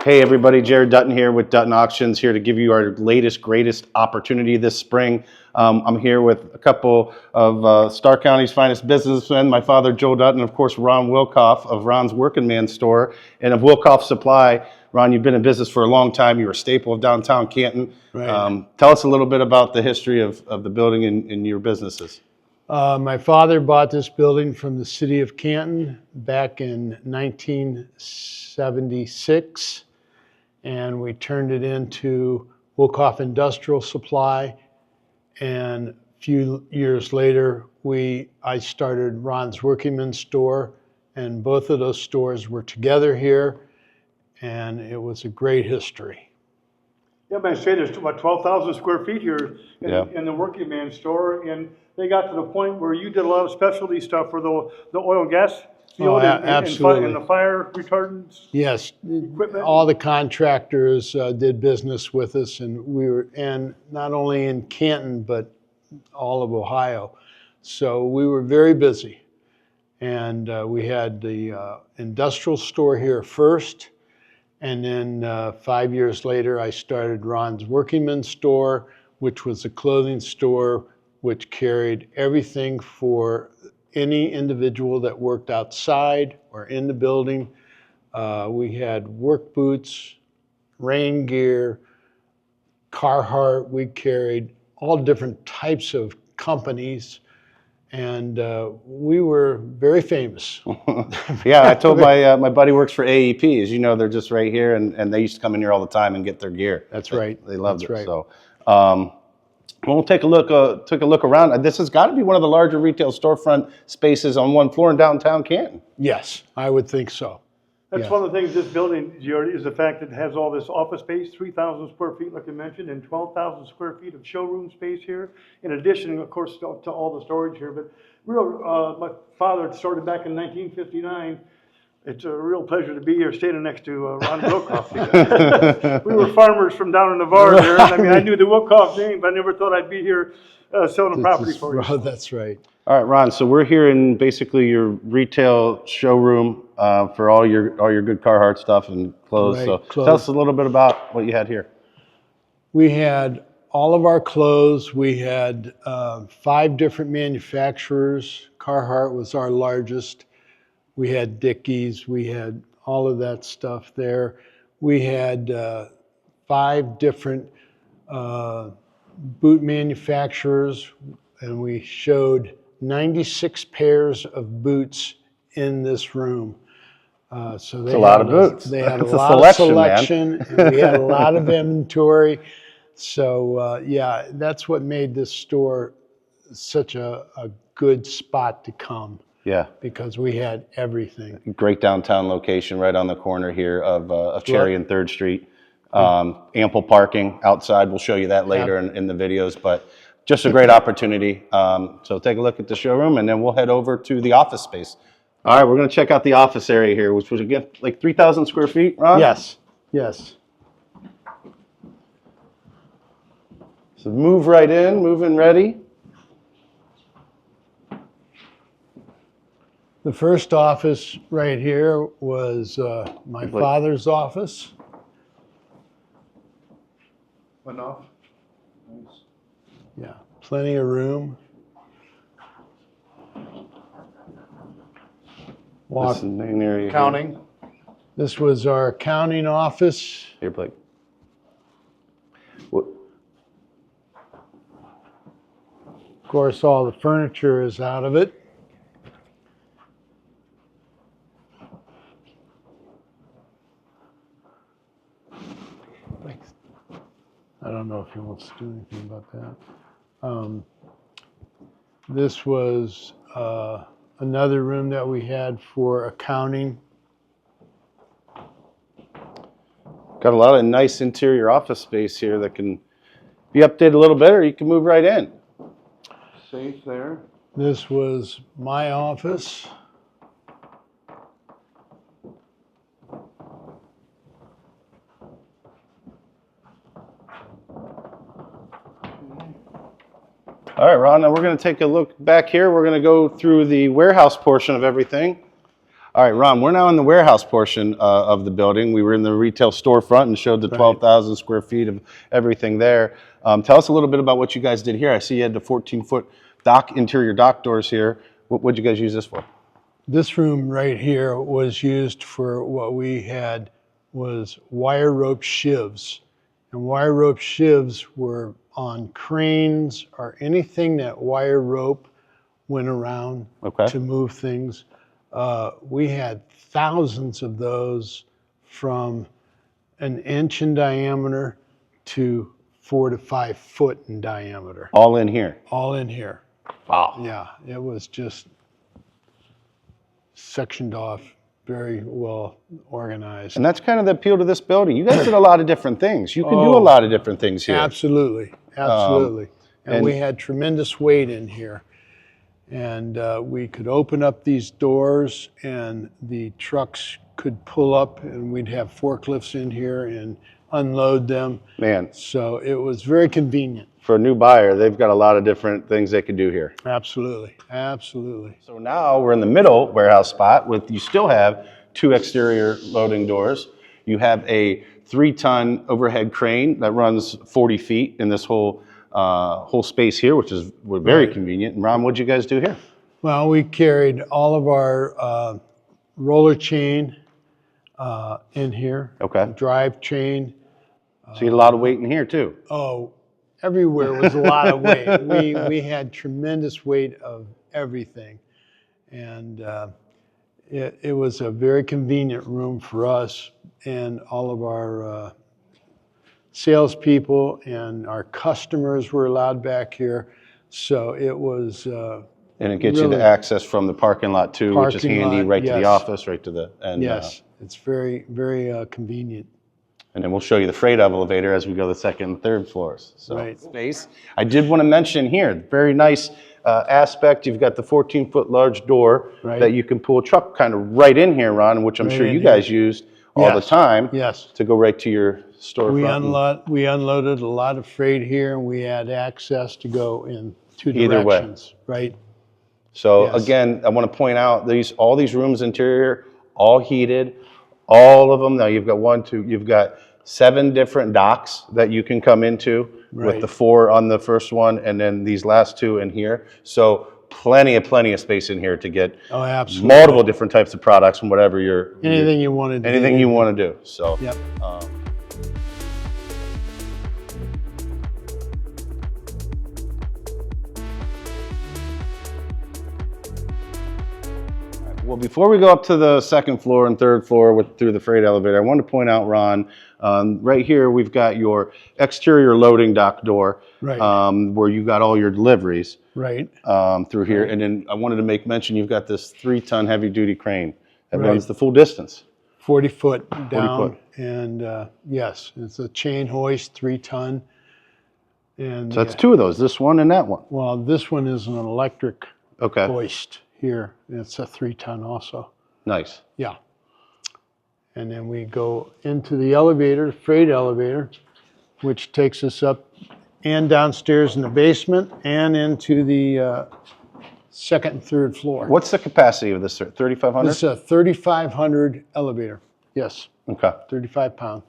Hey everybody, Jared Dutton here with Dutton Auctions, here to give you our latest, greatest opportunity this spring. I'm here with a couple of Starr County's finest businessmen, my father Joe Dutton, of course Ron Wilkoff of Ron's Working Man Store, and of Wilkoff Supply. Ron, you've been in business for a long time. You're a staple of downtown Canton. Right. Tell us a little bit about the history of the building and your businesses. My father bought this building from the city of Canton back in 1976, and we turned it into Wilkoff Industrial Supply. And a few years later, I started Ron's Workingman's Store, and both of those stores were together here, and it was a great history. Yeah, but I say there's about 12,000 square feet here in the Working Man Store, and they got to the point where you did a lot of specialty stuff for the oil and gas field absolutely. and the fire retardants. Yes, Equipment. all the contractors did business with us, and and not only in Canton but all of Ohio. So we were very busy, and we had the industrial store here first, and then 5 years later I started Ron's Workingman's Store, which was a clothing store which carried everything for any individual that worked outside or in the building. We had work boots, rain gear, Carhartt. We carried all different types of companies, and we were very famous. Yeah, I told my buddy works for AEP. As you know, they're just right here, and they used to come in here all the time and get their gear. That's right. They loved That's it. right. So we'll take a look around. This has got to be one of the larger retail storefront spaces on one floor in downtown Canton. Yes, I would think so. That's one of the things this building, Jared, is the fact that it has all this office space, 3,000 square feet, like I mentioned, and 12,000 square feet of showroom space here. In addition, of course, to all the storage here. But my father started back in 1959. It's a real pleasure to be here standing next to Ron Wilkoff. We were farmers from down in Navarre there. And I mean, I knew the Wilkoff name, but I never thought I'd be here selling property for you. That's right. All right, Ron. So we're here in basically your retail showroom for all your good Carhartt stuff and clothes. Right, So clothes. tell us a little bit about what you had here. We had all of our clothes. We had 5 different manufacturers. Carhartt was our largest. We had Dickies. We had all of that stuff there. We had 5 different boot manufacturers, and we showed 96 pairs of boots in this room. So It's a lot of boots. They had It's a a lot of selection, selection, and we had a lot of inventory. So yeah, that's what made this store such a good spot to come. Yeah. Because we had everything. Great downtown location right on the corner here of Cherry and 3rd Street. Ample parking outside. We'll show you that later in the videos, but just a great opportunity. So take a look at the showroom, and then we'll head over to the office space. All right, we're going to check out the office area here, which was again like 3,000 square feet, Ron? Yes, yes. So move right in, move in ready. The first office right here was my father's office. Enough. Nice. Yeah, plenty of room. This is the main area. Counting. This was our accounting office. Here, Blake. What? Of course, all the furniture is out of it. I don't know if he wants to do anything about that. This was another room that we had for accounting. Got a lot of nice interior office space here that can be updated a little bit, or you can move right in. Safe there. This was my office. All right, Ron, now we're going to take a look back here. We're going to go through the warehouse portion of everything. All right, Ron, we're now in the warehouse portion of the building. We were in the retail storefront and showed the 12,000 square feet of everything there. Tell us a little bit about what you guys did here. I see you had the 14-foot interior dock doors here. What'd you guys use this for? This room right here was used for what we had was wire rope sheaves. And wire rope sheaves were on cranes or anything that wire rope went around to move things. We had thousands of those from an inch in diameter to 4 to 5 foot in diameter. All in here? All in here. Wow. Yeah, it was just sectioned off, very well organized. And that's kind of the appeal to this building. You guys did a lot of different things. You can do a lot of different things here. Absolutely, absolutely. And we had tremendous weight in here. And we could open up these doors and the trucks could pull up and we'd have forklifts in here and unload them. Man. So it was very convenient. For a new buyer, they've got a lot of different things they could do here. Absolutely, absolutely. So now we're in the middle warehouse spot with, you still have 2 exterior loading doors. You have a 3-ton overhead crane that runs 40 feet in this whole space here, which is very convenient. And Ron, what'd you guys do here? Well, we carried all of our roller chain in here. Okay. Drive chain. So you had a lot of weight in here too. Oh, everywhere was a lot of weight. We had tremendous weight of everything. And it was a very convenient room for us and all of our salespeople and our customers were allowed back here. So it was and it gets you the access from the parking lot too, which is handy, right to the office, right to the end. Yes, it's very, very convenient. And then we'll show you the freight elevator as we go to the 2nd and 3rd floors. So space. I did want to mention here, very nice aspect. You've got the 14-foot large door that you can pull a truck kind of right in here, Ron, which I'm sure you guys used all the time to go right to your storefront. We unloaded a lot of freight here and we had access to go in 2 directions. Right. So again, I want to point out all these rooms interior, all heated, all of them. Now you've got you've got 7 different docks that you can come into with the 4 on the first one and then these last 2 in here. So plenty of space in here to get multiple different types of products from whatever anything you want to do. Anything you want to do. So well, before we go up to the 2nd floor and 3rd floor through the freight elevator, I want to point out, Ron, right here we've got your exterior loading dock door, where you got all your deliveries through here. And then I wanted to make mention you've got this 3-ton heavy-duty crane that runs the full distance. 40 foot down. 40 foot. And yes, it's a chain hoist, 3-ton. And so that's 2 of those, this one and that one. Well, this one is an electric hoist. Here, it's a 3-ton also. Nice. Yeah. And then we go into the elevator, freight elevator, which takes us up and downstairs in the basement and into the 2nd and 3rd floor. What's the capacity of this, 3,500? This is a 3,500 elevator. Yes. Okay. 35 pound.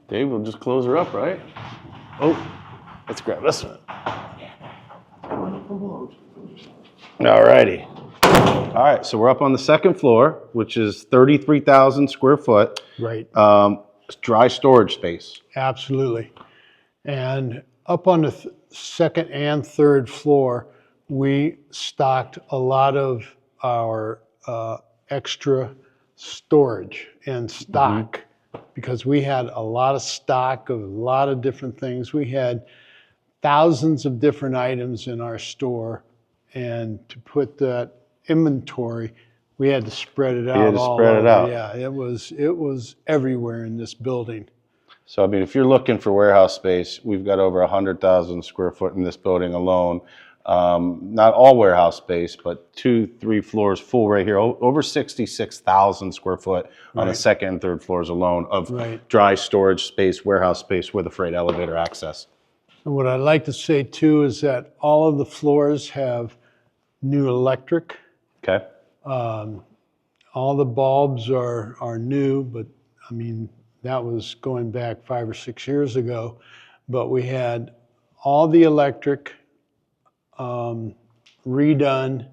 Dave, we'll just close her up, right? Oh, let's grab this one. All righty. All right, so we're up on the 2nd floor, which is 33,000 square foot. Right. Dry storage space. Absolutely. And up on the 2nd and 3rd floor, we stocked a lot of our extra storage and stock because we had a lot of stock of a lot of different things. We had thousands of different items in our store, and to put that inventory, we had to spread it out. You had to spread it out. Yeah, it was everywhere in this building. So I mean, if you're looking for warehouse space, we've got over 100,000 square foot in this building alone. Not all warehouse space, but 2, 3 floors full right here. Over 66,000 square foot on the 2nd and 3rd floors alone of dry storage space, warehouse space with a freight elevator access. And what I'd like to say too is that all of the floors have new electric. Okay. All the bulbs are new, but I mean, that was going back 5 or 6 years ago. But we had all the electric redone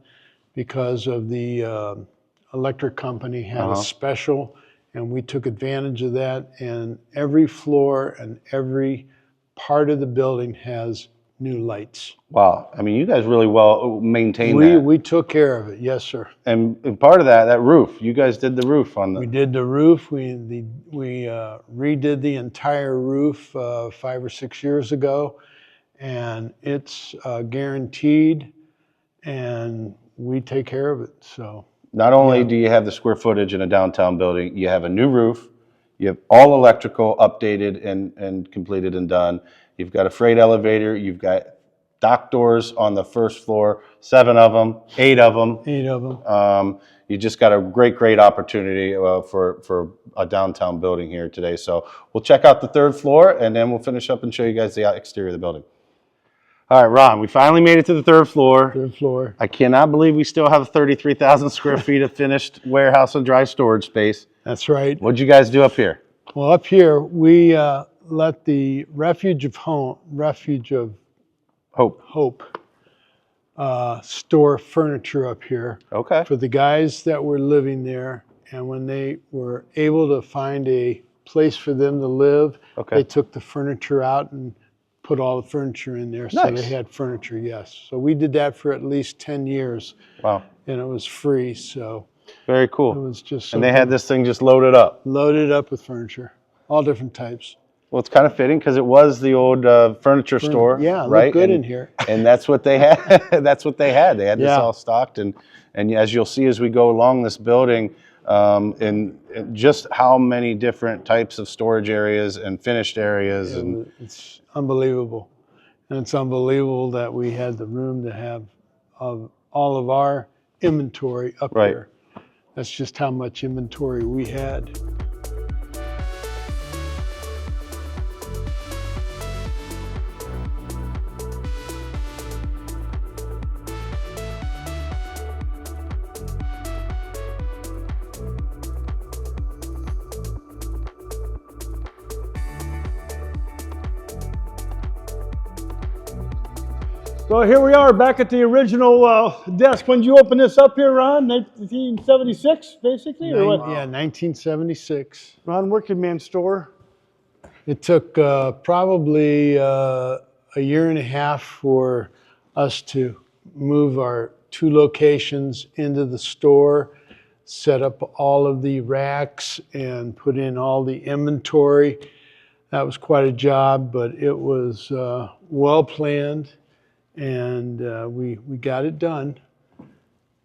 because of the electric company had a special, and we took advantage of that. And every floor and every part of the building has new lights. Wow. I mean, you guys really well maintained that. We took care of it, yes, sir. And part of that roof, you guys did the roof on We the, did the roof. We redid the entire roof 5 or 6 years ago, and it's guaranteed, and we take care of it. So not only do you have the square footage in a downtown building, you have a new roof, you have all electrical updated and completed and done. You've got a freight elevator, you've got dock doors on the first floor, 7 of them, 8 of them. 8 of them. You just got a great opportunity for a downtown building here today. So we'll check out the 3rd floor, and then we'll finish up and show you guys the exterior of the building. All right, Ron, we finally made it to the 3rd floor. 3rd floor. I cannot believe we still have 33,000 square feet of finished warehouse and dry storage space. That's right. What'd you guys do up here? Well, up here we let the Refuge of Hope store furniture up here. Okay. For the guys that were living there, and when they were able to find a place for them to live, they took the furniture out and put all the furniture in there. So they had furniture, yes. So we did that for at least 10 years. Wow. And it was free, so. Very cool. It was just and they had this thing just loaded up. Loaded up with furniture, all different types. Well, it's kind of fitting because it was the old furniture store. Yeah, right? Looked good in here. And that's what they had. That's what they had. They had this all stocked. And as you'll see as we go along this building, and just how many different types of storage areas and finished areas. And it's unbelievable. And it's unbelievable that we had the room to have all of our inventory up here. That's just how much inventory we had. So here we are back at the original desk. When did you open this up here, Ron? 1976, basically, or what? Yeah, 1976. Ron Working Man store. It took probably a year and a half for us to move our 2 locations into the store, set up all of the racks, and put in all the inventory. That was quite a job, but it was well planned. And we got it done,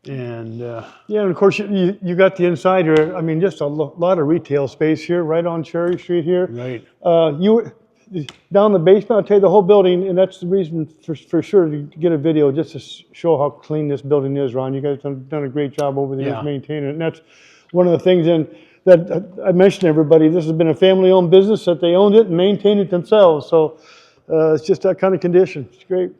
and yeah, and of course you got the inside here. I mean, just a lot of retail space here, right on Cherry Street here. Right. You down the basement. I'll tell you the whole building, and that's the reason for sure to get a video just to show how clean this building is, Ron. You guys have done a great job over the years maintaining it, and that's one of the things. And that I mentioned to everybody, this has been a family-owned business that they owned it and maintained it themselves. So it's just that kind of condition. It's great.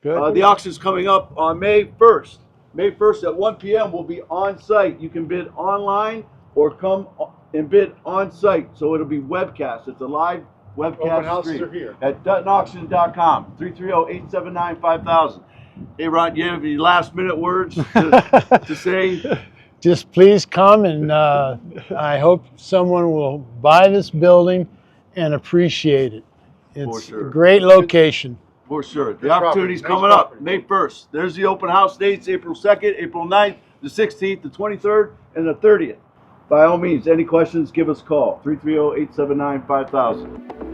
The auction's coming up on May 1st. May 1st at 1 p.m. We'll be on site. You can bid online or come and bid on site. So it'll be webcast. It's a live webcast stream at DuttonAuctions.com. 330-879-5000. Hey, Ron, you have any last minute words to say? Just please come, and I hope someone will buy this building and appreciate it. It's a great location. For sure. The opportunity's coming up May 1st. There's the open house dates, April 2nd, April 9th, the 16th, the 23rd, and the 30th. By all means, any questions, give us a call. 330-879-5000.